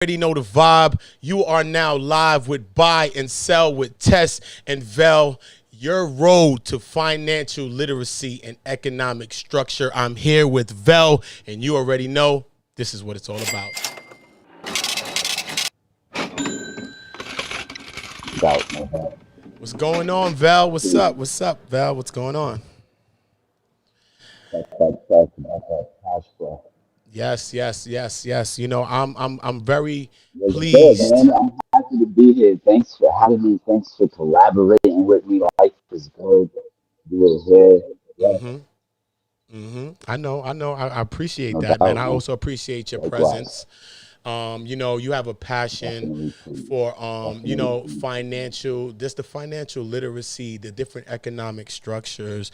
already know the vibe. You are now live with Buy and Sell with Tes and Vel. Your road to financial literacy and economic structure. I'm here with Vel, and you already know this is what it's all about. Doubt, no doubt. What's going on, Vel? What's up? What's up, Vel? What's going on? That's about that cash flow. Yes, yes, yes, yes. I'm very It's good, pleased. man. I'm happy to be here. Thanks for having me. Thanks for collaborating with me. Life is good. You're here. Yeah, I know. I appreciate no that, man. doubt, I man. also appreciate your Likewise. presence. You have a passion Definitely true. for Definitely true. financial, just the financial literacy, the different economic structures,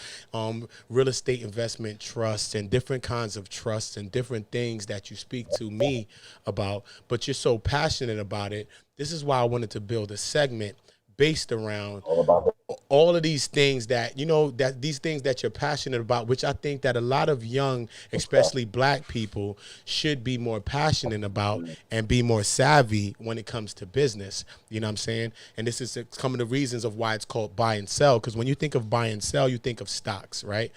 real estate investment trusts, and different kinds of trusts and different things that you speak to me about. But you're so passionate about it. This is why I wanted to build a segment based around All about it. all of these things that that these things that you're passionate about, which I think that a lot of young, What's that? especially black people, should be more passionate about and be more savvy when it comes to business. You know what I'm saying? And this is some of the reasons of why it's called buy and sell, because when you think of buy and sell, you think of stocks, right?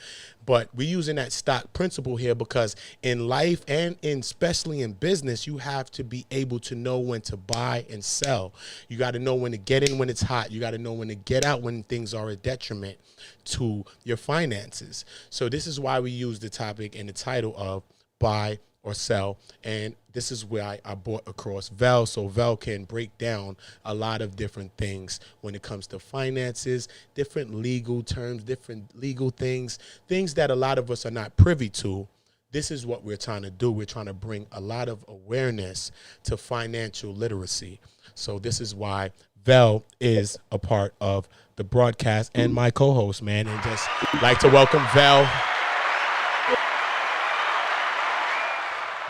But we're using that stock principle here because in life and especially in business, you have to be able to know when to buy and sell. You got to know when to get in when it's hot. You got to know when to get out when things are a detriment to your finances. So this is why we use the topic and the title of buy or sell. And this is where I brought across Vel, so Vel can break down a lot of different things when it comes to finances, different legal terms, different legal things that a lot of us are not privy to. This is what we're trying to do. We're trying to bring a lot of awareness to financial literacy. So this is why Vel is a part of the broadcast and my co-host, man. And just like to welcome Vel,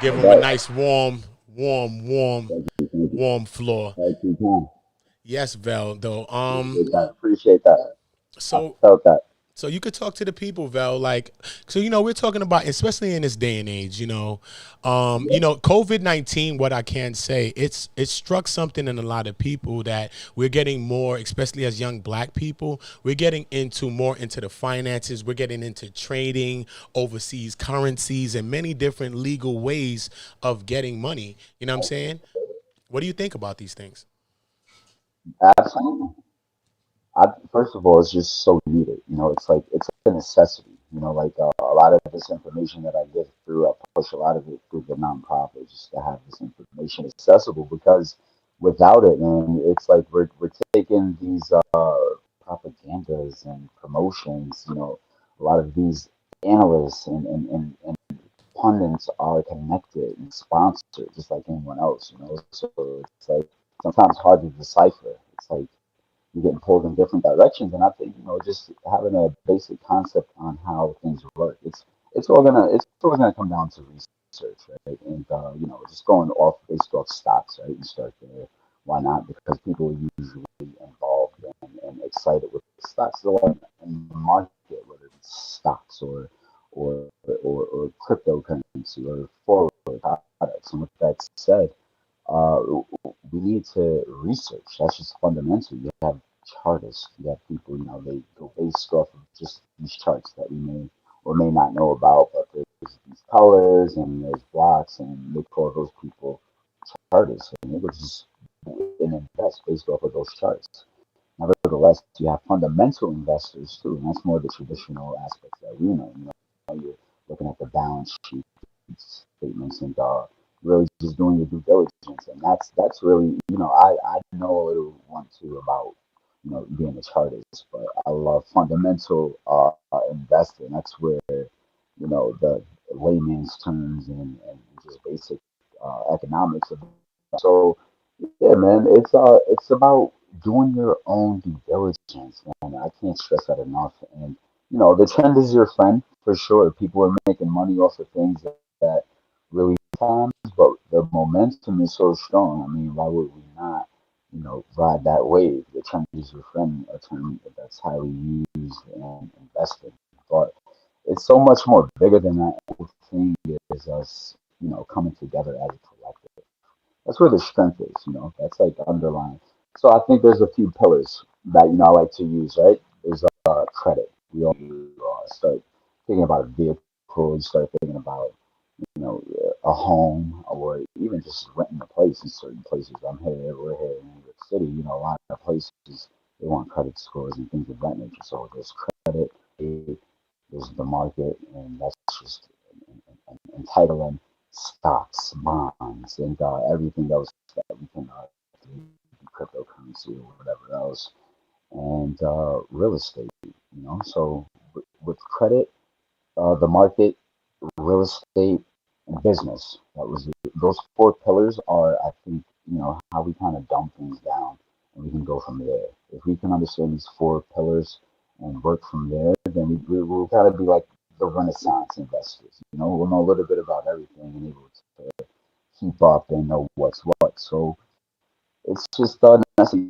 give No him a doubt. nice Thank you. Thank you. warm floor. Thank you, Tom. Yes, Vel. Though. Appreciate that. Appreciate that. I So felt that. So you could talk to the people, Vel. Like, so we're talking about, especially in this day and age. COVID-19. What I can say, it struck something in a lot of people that we're getting more, especially as young black people. We're getting into more into the finances. We're getting into trading, overseas currencies, and many different legal ways of getting money. You know what I'm saying? What do you think about these things? Absolutely. First of all, it's just so needed. It's like it's a necessity. Like a lot of this information that I get through, I push a lot of it through the nonprofit just to have this information accessible because without it, man, it's like we're taking these propagandas and promotions. A lot of these analysts and pundits are connected and sponsored just like anyone else. So it's like sometimes hard to decipher. It's like you're getting pulled in different directions. And I think just having a basic concept on how things work, it's always gonna come down to research, right? And just going off based off stocks, right? And start there. Why not? Because people are usually involved and excited with stocks. So in the market, whether it's stocks or cryptocurrency or forward products. And with that said, uh, we need to research. That's just fundamental. You have chartists, you have people, they go based off of just these charts that we may or may not know about, but there's these colors and there's blocks, and they call those people chartists, and they would just and invest based off of those charts. Nevertheless, you have fundamental investors too, and that's more the traditional aspects that we know. You're looking at the balance sheet statements and really just doing your due diligence, and that's really I know a little one too about being a chartist, but I love fundamental investing. That's where the layman's terms and just basic economics of it. So yeah, man, it's about doing your own due diligence, man. I can't stress that enough. And the trend is your friend for sure. People are making money off of things that really times, but the momentum is so strong. I mean, why would we not, ride that wave? The trend is your friend, a term that's highly used and invested. But it's so much more bigger than that. The thing is us, coming together as a collective. that's where the strength is. That's like underlying. So I think there's a few pillars that I like to use. Right, there's credit. We all start thinking about a vehicle. You start thinking about you know a home or even just renting a place in certain places. We're here in New York City. A lot of places they want credit scores and things of that nature. So there's credit, there's the market, and that's just entitling stocks, bonds, and everything else that we can do, cryptocurrency or whatever else, and real estate. So with credit, the market, real estate, and business. Those four pillars are, I think, how we kind of dumb things down, and we can go from there. If we can understand these four pillars and work from there, then we'll kind of be like the Renaissance investors. We'll know a little bit about everything and able to keep up and know what's what. So it's just necessary